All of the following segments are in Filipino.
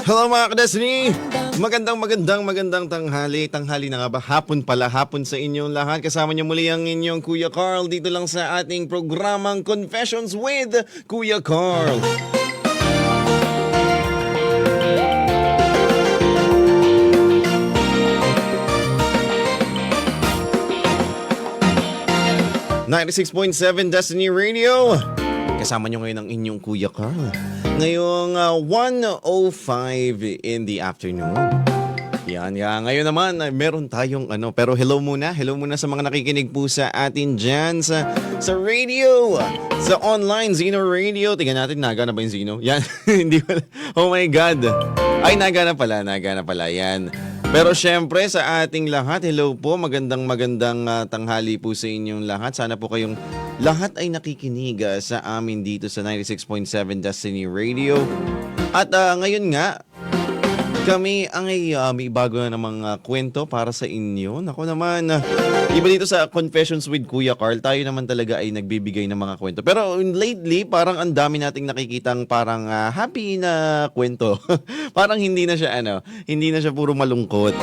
Hello mga ka-Destiny! Magandang tanghali. Tanghali na nga ba? Hapon pala. Hapon sa inyong lahat. Kasama niyo muli ang inyong Kuya Carl dito lang sa ating programang Confessions with Kuya Carl. .6.7 Destiny Radio. Kasama nyo ngayon ang inyong Kuya Carl. Ngayong 1:05 in the afternoon. Yan. Ngayon naman, meron tayong pero hello muna sa mga nakikinig po sa atin dyan sa radio, sa online Zeno Radio. Tingnan natin, naga na ba yung Zeno? Yan, hindi pala. Oh my God. Ay, naga na pala. Yan. Pero syempre sa ating lahat, hello po, magandang tanghali po sa inyong lahat. Sana po kayong lahat ay nakikinig sa amin dito sa 96.7 Destiny Radio. At ngayon nga, kami ang may bago na namang kwento para sa inyo. Ako naman, iba dito sa Confessions with Kuya Carl, tayo naman talaga ay nagbibigay ng mga kwento. Pero lately, parang ang dami nating nakikitang parang happy na kwento. Parang hindi na siya puro malungkot.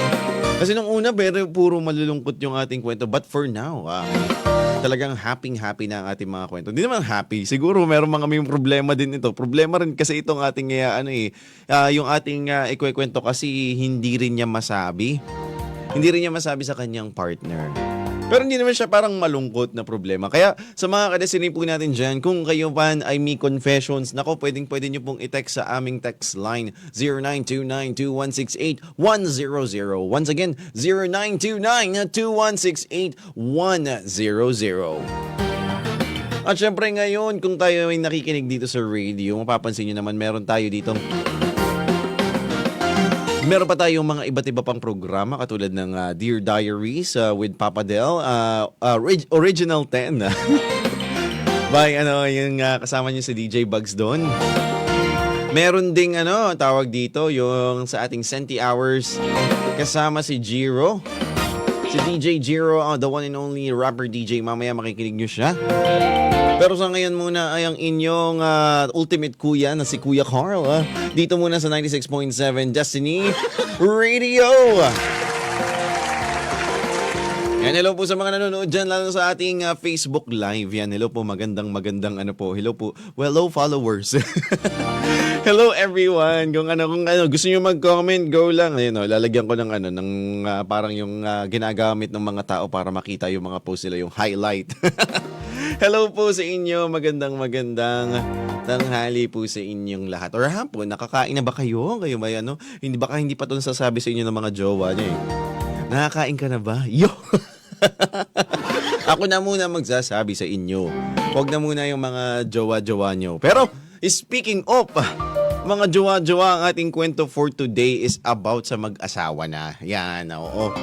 Kasi nung una, puro malulungkot yung ating kwento. But for now, talagang happy na ang ating mga kwento. Hindi naman happy. Siguro meron mga may problema din ito. Problema rin kasi itong ating yung ating ikwekwento kasi hindi rin niya masabi. Hindi rin niya masabi sa kanyang partner. Pero hindi naman siya parang malungkot na problema. Kaya sa mga kadestination po natin dyan, kung kayo man ay may confessions, nako, pwede nyo pong i-text sa aming text line 0929-2168-100. Once again, 0929-2168-100. At syempre ngayon, kung tayo ay nakikinig dito sa radio, mapapansin nyo naman meron pa tayong mga iba't iba pang programa katulad ng Dear Diaries with Papa Del, Original 10. By yung kasama niyo si DJ Bugs doon. Meron ding tawag dito yung sa ating Senti Hours kasama si Jiro. Si DJ Jiro, the one and only rapper DJ. Mamaya makikinig niyo siya. Pero sa ngayon muna ay ang inyong ultimate kuya na si Kuya Carl. Dito muna sa 96.7 Destiny Radio. Yan, hello po sa mga nanonood dyan, lalo sa ating Facebook Live. Yan, hello po, magandang hello po, hello followers. Hello everyone. Kung gusto niyo mag-comment, go lang. Ayun, lalagyan ko ng parang yung ginagamit ng mga tao para makita yung mga post nila, yung highlight. Hello po sa inyo, magandang tanghali po sa inyong lahat. Or hapon, nakakain na ba kayo? Kayo ba hindi pa 'to nasasabi sa inyo ng mga jowa niyo eh. Nakakain ka na ba? Yo! Ako na muna magsasabi sa inyo. Huwag na muna yung mga jowa-jowa nyo. Pero, speaking of mga jowa-jowa, ang ating kwento for today is about sa mag-asawa na. Yan, oo.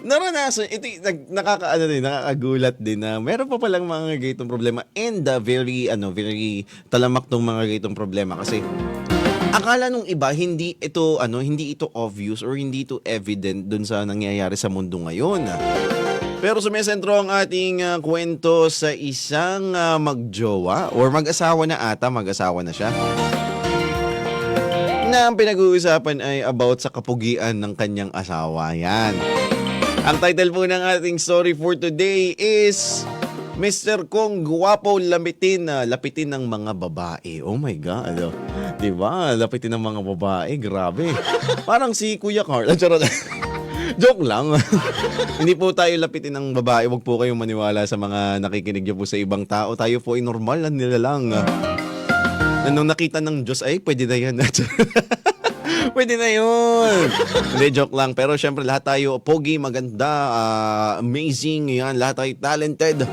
Naranasan, ito nakakagulat din na meron pa palang mga gaytong problema and very talamak tong mga gaytong problema kasi akala nung iba hindi ito obvious or hindi ito evident dun sa nangyayari sa mundo ngayon. Pero sumesentro ang ating kwento sa isang magjowa or mag-asawa na siya. Na ang pinag-uusapan ay about sa kapugian ng kanyang asawa. Yan. Ang title po ng ating story for today is Mr. Kong Guwapo Lapitin ng mga babae. Oh my God. Diba? Lapitin ng mga babae. Grabe. Parang si Kuya Carl. Joke lang. Hindi po tayo lapitin ng babae. Huwag po kayong maniwala sa mga nakikinig niyo po sa ibang tao. Tayo po ay normal lang nila lang. Nung nakita ng Diyos, ay pwede na yan. Pwede na yun. Hindi, joke lang. Pero syempre lahat tayo pogi, maganda, amazing. Yan, lahat tayo talented.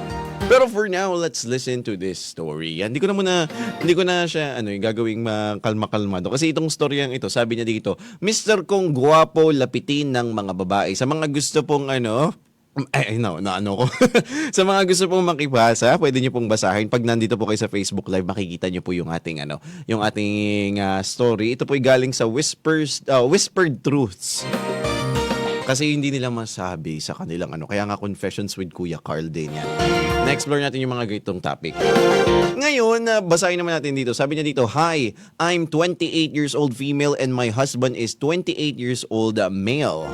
Pero for now, let's listen to this story. Hindi ko na siya gagawing kalma-kalmado. Kasi itong storyang ito, sabi niya dito, Mr. Kong Guwapo Lapitin ng mga babae. Sa mga gusto pong sa mga gusto pong makibasa, pwede niyo pong basahin. Pag nandito po kayo sa Facebook Live, makikita niyo po yung ating story. Ito po ay galing sa Whispered Truths. Kasi hindi nila masabi sa kanilang ano. Kaya nga Confessions with Kuya Carl din yan. Na-explore natin yung mga ganitong topic. Ngayon, basahin naman natin dito. Sabi niya dito, "Hi, I'm 28 years old female and my husband is 28 years old male.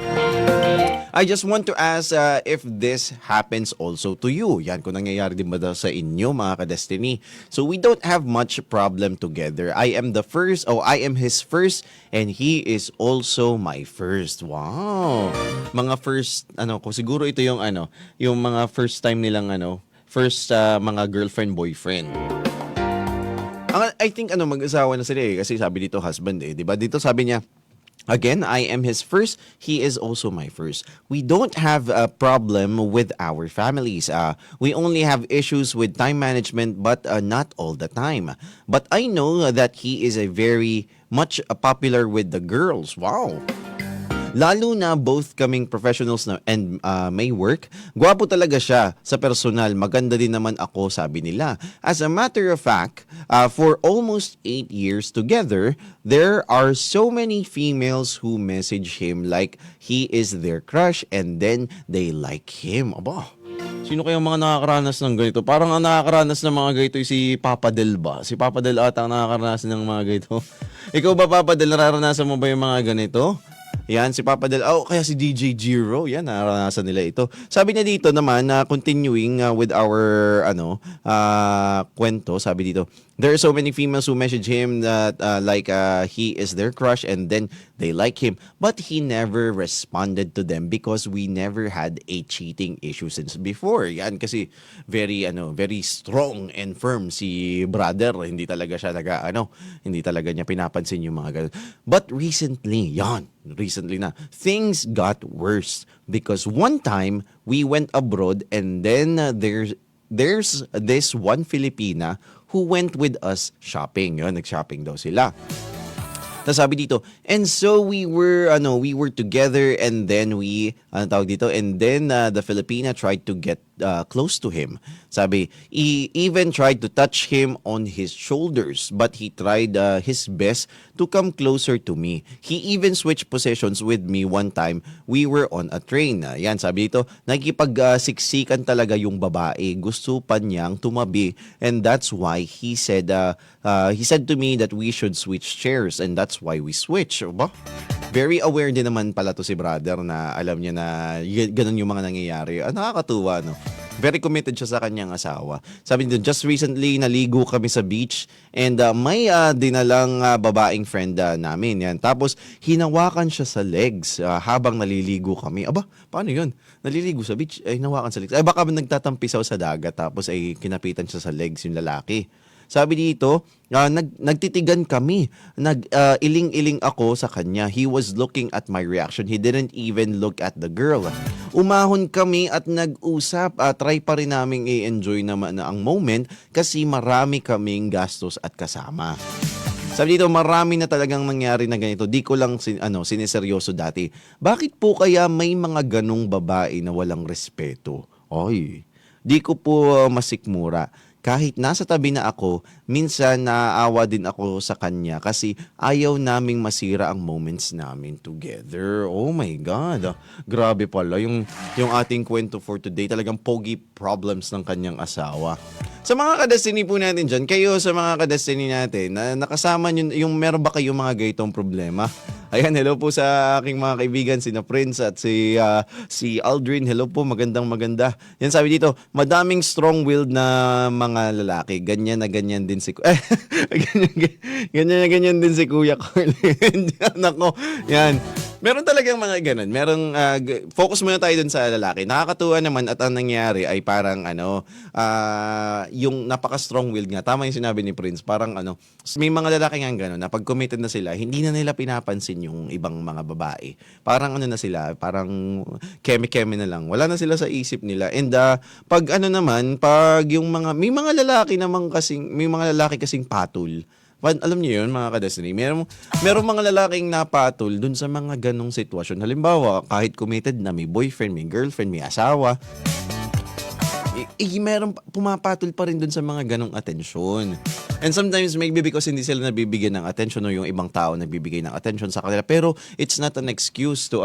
I just want to ask if this happens also to you." Yan, kung nangyayari din ba daw sa inyo, mga ka-Destiny. "So we don't have much problem together. I am I am his first and he is also my first." Wow. Mga first, kung siguro ito yung yung mga first time nilang first mga girlfriend, boyfriend. I think mag-asawa na sila kasi sabi dito husband 'di ba? Dito sabi niya, "Again, I am his first. He is also my first. We don't have a problem with our families. We only have issues with time management, but not all the time. But I know that he is a very much popular with the girls." Wow. "Lalo na both kaming professionals na and may work. Gwapo talaga siya sa personal. Maganda din naman ako," sabi nila. As a matter of fact, for almost 8 years together, there are so many females who message him like he is their crush and then they like him. Aba, sino kayang mga nakakaranas ng ganito? Parang ang nakakaranas ng mga ganito si Papa Del ba? Si Papa Del ata ang nakakaranas ng mga ganito. Ikaw ba, Papa Del, nararanasan mo ba yung mga ganito? Yan, si Papa Del. Kaya si DJ Giro. Yan, naranasan nila ito. Sabi niya dito naman, continuing with our kwento, sabi dito, "There are so many females who message him that he is their crush and then they like him. But he never responded to them because we never had a cheating issue since before." Yan, kasi very strong and firm si brother. Hindi talaga siya hindi talaga niya pinapansin yung mga ganun. But recently na, things got worse because one time we went abroad and then there's this one Filipina who went with us shopping. Yun, nag-shopping daw sila. Tapos sabi dito, "And so we were together and then and then the Filipina tried to get close to him." Sabi, "He even tried to touch him on his shoulders, but he tried his best to come closer to me. He even switched positions with me one time. We were on a train." Yan, sabi dito, nakikipagsiksikan talaga yung babae. Gusto pa niyang tumabi and that's why he said to me that we should switch chairs and that's why we switch." Ba? Very aware din naman pala to si brother na alam niya na ganun yung mga nangyayari. Nakakatuwa, no? Very committed siya sa kanyang asawa. Sabi nito, "Just recently, naligo kami sa beach and may dinalang babaeng friend namin." Yan. Tapos, hinawakan siya sa legs habang naliligo kami. Aba, paano yun? Naliligo sa beach, ay hinawakan sa legs. Ay, baka nagtatampisaw sa dagat tapos ay kinapitan siya sa legs yung lalaki. Sabi dito, nagtitigan kami. Iling-iling ako sa kanya. He was looking at my reaction. He didn't even look at the girl. Umahon kami at nag-usap. Try pa rin namin i-enjoy naman ang moment kasi marami kaming gastos at kasama. Sabi dito, marami na talagang nangyari na ganito. Di ko lang siniseryoso dati. Bakit po kaya may mga ganong babae na walang respeto? Ay, di ko po masikmura. Kahit nasa tabi na ako, minsan naaawa din ako sa kanya kasi ayaw naming masira ang moments namin together. Oh my God. Grabe pala yung ating kwento for today. Talagang pogi problems ng kanyang asawa. Sa mga ka-Destiny po natin dyan, kayo sa mga ka-Destiny natin, na nakasama nyo, yung meron ba kayong mga gaytong problema? Ayan, hello po sa aking mga kaibigan, si Prince at si Aldrin. Hello po, maganda. Yan sabi dito, madaming strong-willed na mga lalaki. Ganyan na ganyan din si ganyan din si Kuya Carl. Nako, yan. Meron talagang mga ganun. Focus muna tayo dun sa lalaki. Nakakatuwa naman at ang nangyari ay parang yung napaka-strong-willed nga. Tama yung sinabi ni Prince. Parang may mga lalaki nga gano'n na pag committed na sila, hindi na nila pinapansin yung ibang mga babae. Parang na sila, parang keme-keme na lang. Wala na sila sa isip nila. And pag may mga lalaki kasing patul. Alam niyo yun, mga ka-Destiny, merong mga lalaking napatol dun sa mga ganong sitwasyon. Halimbawa, kahit committed na, may boyfriend, may girlfriend, may asawa, pumapatol pa rin dun sa mga ganong atensyon. And sometimes maybe because hindi sila nabibigyan ng attention o yung ibang tao nagbibigay ng attention sa kanila. Pero it's not an excuse to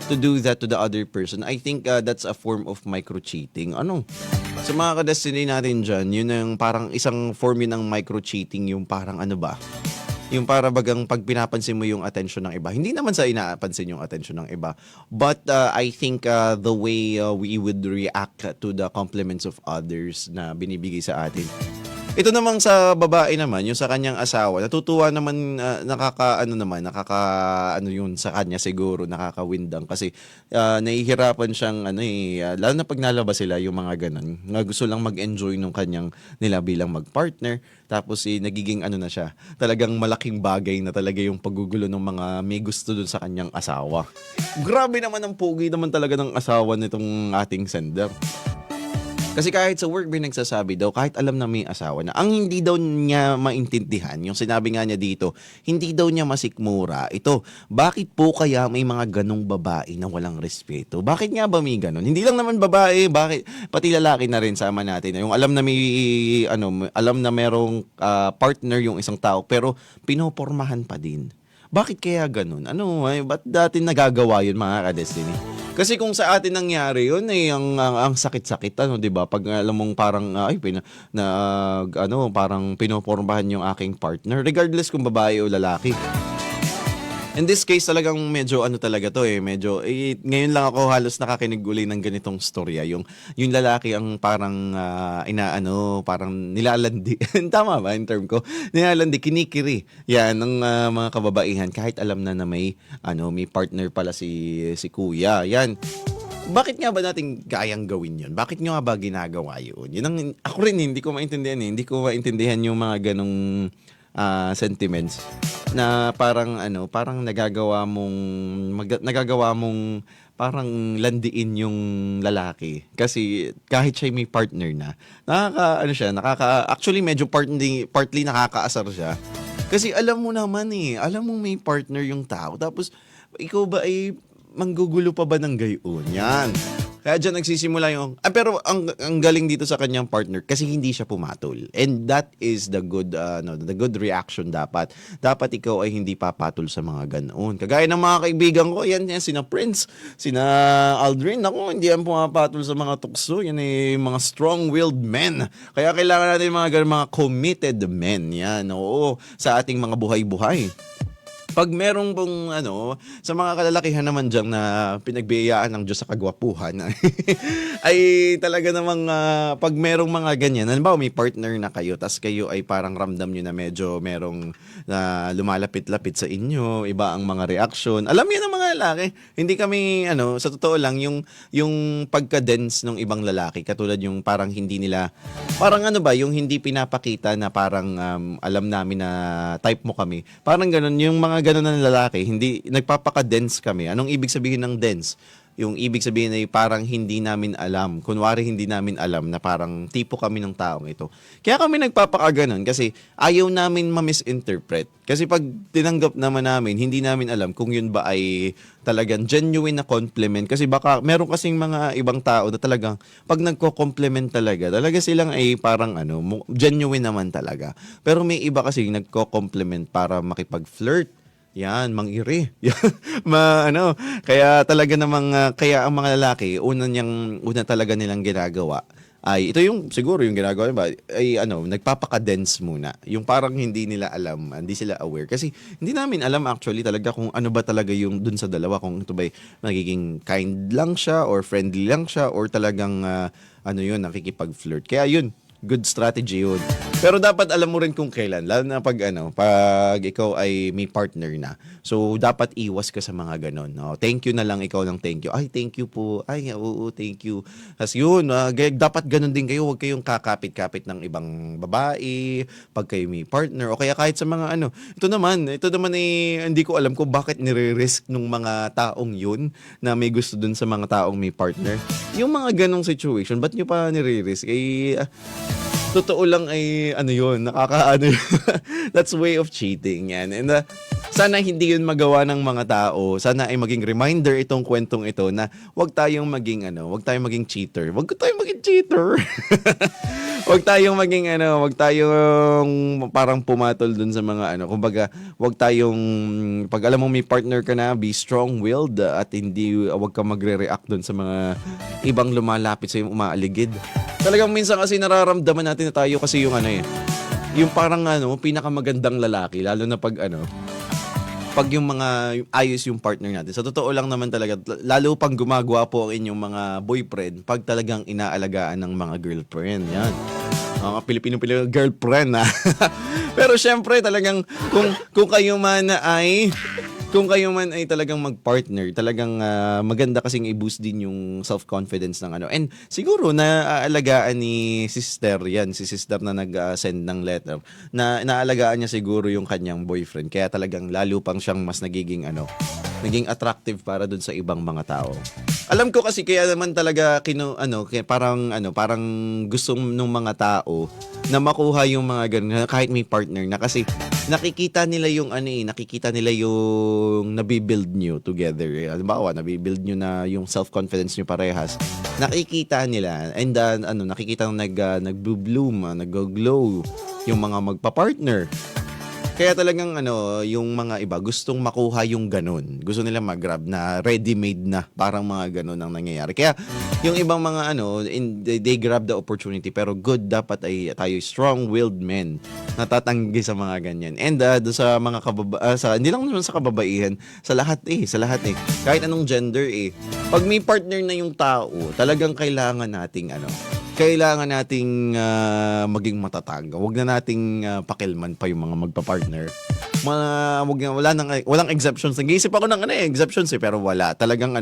to do that to the other person. I think that's a form of micro-cheating. Sa mga ka-destiny natin dyan, yun ang parang isang form yun ng micro-cheating, yung parang yung para bagang pag pinapansin mo yung attention ng iba. Hindi naman sa inapansin yung attention ng iba. But I think the way we would react to the compliments of others na binibigay sa atin. Ito namang sa babae naman, yung sa kanyang asawa, natutuwa naman, yun sa kanya siguro, nakakawindang kasi nahihirapan siyang, lalo na pag nalabas sila, yung mga ganun, na gusto lang mag-enjoy nung kanyang nila bilang mag-partner, tapos nagiging na siya, talagang malaking bagay na talaga yung paggugulo ng mga may gusto dun sa kanyang asawa. Grabe naman ang pogi naman talaga ng asawa nitong ating sender. Kasi kahit sa work may nagsasabi daw, kahit alam na may asawa na, ang hindi daw niya maintindihan, yung sinabi nga niya dito, hindi daw niya masikmura. Ito, bakit po kaya may mga ganong babae na walang respeto? Bakit nga ba may ganon? Hindi lang naman babae, bakit pati lalaki na rin sama natin. Yung alam na alam na merong partner yung isang tao, pero pinopormahan pa din. Bakit kaya ganun? Ba't dati nagagawa yun, mga ka-destiny? Kasi kung sa atin nangyari yun, ang sakit-sakit, 'di ba? Pag alam mong parang parang pinopormahan yung aking partner, regardless kung babae o lalaki. In this case talagang medyo talaga to medyo ngayon lang ako halos nakakinig uli ng ganitong storya, yung lalaki ang parang parang nilalandi. Tama ba in term ko? Nilalandi, kinikiri. Yan ng mga kababaihan kahit alam na may may partner pala si kuya. Yan. Bakit nga ba natin kayang gawin yun? Bakit nga ba ginagawa yun? Yun ang, ako rin hindi ko maintindihan Hindi ko maintindihan yung mga ganong sentiments na parang parang nagagawa mong parang landiin yung lalaki kasi kahit siya may partner na actually medyo partly nakakaasar siya kasi alam mo may partner yung tao tapos ikaw ba ay manggugulo pa ba ng gayon yan. Kaya dyan nagsisimula yung... pero ang galing dito sa kanyang partner kasi hindi siya pumatol. And that is the good reaction dapat. Dapat ikaw ay hindi papatol sa mga ganoon. Kagaya ng mga kaibigan ko, yan sina Prince, sina Aldrin. Ako, hindi yan pumapatol sa mga tukso. Yan ay mga strong-willed men. Kaya kailangan natin mga committed men. Yan, oo, sa ating mga buhay-buhay. Pag merong pong sa mga kalalakihan naman dyan na pinagbiyayaan ng Diyos sa kagwapuhan ay talaga namang pag merong mga ganyan, halimbawa may partner na kayo tas kayo ay parang ramdam nyo na medyo merong lumalapit-lapit sa inyo, iba ang mga reaksyon. Alam yan ng mga lalaki. Hindi kami sa totoo lang yung pagka-dense ng ibang lalaki katulad yung parang hindi nila parang yung hindi pinapakita na parang alam namin na type mo kami. Parang ganun yung mga ganun na lalaki, hindi nagpapaka-dense kami. Anong ibig sabihin ng dense? Yung ibig sabihin ay parang hindi namin alam. Kunwari hindi namin alam na parang tipo kami ng taong ito. Kaya kami nagpapaka-ganon kasi ayaw namin ma-misinterpret. Kasi pag tinanggap naman namin, hindi namin alam kung yun ba ay talagang genuine na compliment. Kasi baka meron kasing mga ibang tao na talagang pag nagko-compliment talaga silang ay parang genuine naman talaga. Pero may iba kasi nagko-compliment para makipag-flirt. Yan, mangiri. Kaya talaga namang kaya ang mga lalaki, una talaga nilang ginagawa ay ito yung siguro yung ginagawa ba ay nagpapaka-dense muna. Yung parang hindi nila alam, hindi sila aware kasi hindi namin alam actually talaga kung ano ba talaga yung dun sa dalawa, kung ito ba magiging kind lang siya or friendly lang siya or talagang nakikipag-flirt. Kaya yun, good strategy yun. Pero dapat alam mo rin kung kailan, lalo na pag ikaw ay may partner na. So dapat iwas ka sa mga ganon. Thank you na lang, ikaw lang thank you. Ay, thank you po. Ay, oo, thank you. Kasi yun, dapat ganon din kayo. Huwag kayong kakapit-kapit ng ibang babae pag kayo may partner o kaya kahit sa mga Ito naman hindi ko alam kung bakit nire-risk nung mga taong yun na may gusto dun sa mga taong may partner. Yung mga ganong situation, ba't nyo pa nire-risk? totoo lang ay ano yun, nakakaano yun. That's way of cheating yan. And sana hindi yun magawa ng mga tao. Sana ay maging reminder itong kwentong ito na wag tayong maging wag tayong maging cheater. Wag tayong maging cheater. Wag tayong maging wag tayong parang pumatol dun sa mga kumbaga, wag tayong pag alam mo may partner ka na, be strong-willed at hindi wag ka magre-react dun sa mga ibang lumalapit sa yung umaaligid. Talagang minsan kasi nararamdaman natin na tayo kasi yung yung parang pinakamagandang lalaki lalo na pag yung mga ayos yung partner natin. Sa totoo lang naman talaga, lalo pang gumagawa po ang inyong mga boyfriend pag talagang inaalagaan ng mga girlfriend. Yan. Mga Pilipino girlfriend na. Pero syempre talagang kung kayo man ay talagang mag-partner, talagang maganda kasing i-boost din yung self-confidence ng And siguro naaalagaan ni sister yan, si sister na nag-send ng letter, na naalagaan niya siguro yung kanyang boyfriend. Kaya talagang lalo pang siyang mas nagiging attractive para dun sa ibang mga tao. Alam ko kasi kaya naman talaga parang gusto ng mga tao na makuha yung mga ganun kahit may partner na kasi nakikita nila yung nabibuild nyo together. Halimbawa, nabibuild nyo na yung self-confidence nyo parehas. Nakikita nila and nakikita nag-bloom, nag-glow yung mga magpa-partner. Kaya talagang yung mga iba gustong makuha yung ganun. Gusto nila mag-grab na ready-made na, parang mga ganun ang nangyayari. Kaya yung ibang mga they grab the opportunity, pero good dapat ay tayo strong-willed men na tatanggi sa mga ganyan. And doon sa mga hindi lang naman sa kababaihan, sa lahat eh. Kahit anong gender eh. Pag may partner na yung tao, talagang kailangan nating maging matatag. Huwag na nating pakilman pa yung mga magpa-partner. Walang exceptions. Nag-iisip ako ng exceptions pero wala. Talagang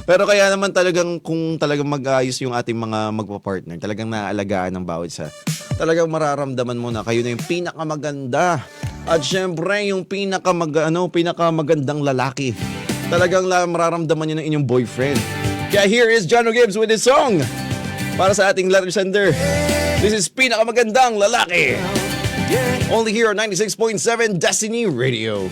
Pero kaya naman talagang kung talagang mag-ayos yung ating mga magpa-partner, talagang naaalagaan ng bawat isa. Talagang mararamdaman mo na kayo na yung pinakamaganda. At syempre, yung pinakamagandang lalaki. Talagang mararamdaman nyo ng inyong boyfriend. Kaya here is Jono Gibbs with his song. Para sa ating letter sender, this is Pinakamagandang Lalaki. Only here on 96.7 Destiny Radio.